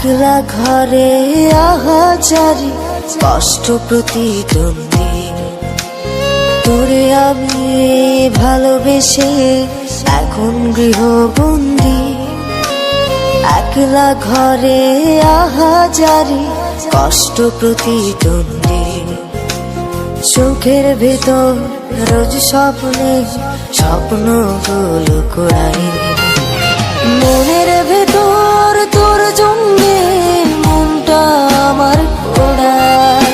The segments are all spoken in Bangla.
একলা ঘরে আহাজারি কষ্ট প্রতিদ্বন্দ্বী, তোরে আমি ভালোবেসে এখন গৃহবন্দী। একলা ঘরে আহাজারি কষ্ট প্রতিদ্বন্দ্বী, চোখের ভেতর রোজ স্বপ্নে স্বপ্নগুলো কোড়াই। মনের ভেতর তোর জন্যে মনটা আমার পোড়ায়,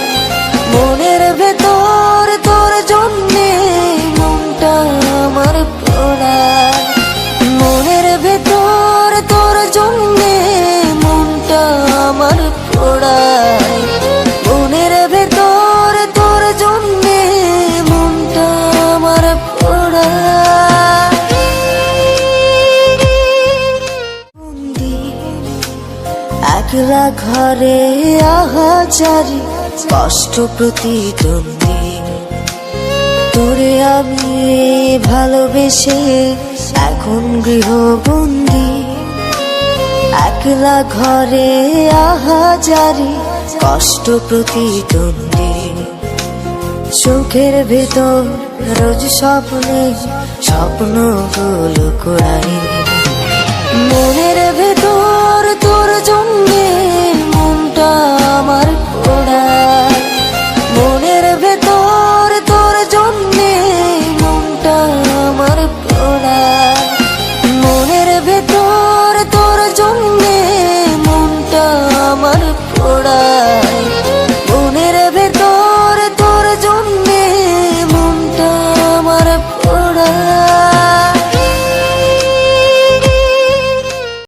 মনের ভেতর তোর জন্যে মনটা আমার পোড়ায়, মনের ভেতর তোর জন্যে মনটা আমার পোড়ায়, মনের ভেতর তোর জন্যে মনটা আমার পোড়ায়। একলা ঘরে আহাজারি কষ্ট প্রতিদ্বন্দ্বী, তোরে আমি ভালোবেসে এখন গৃহবন্দী। একলা ঘরে আহাজারি কষ্ট প্রতিদ্বন্দ্বী, চোখের ভেতর রোজ স্বপ্নে স্বপ্নগুলো কোড়াই।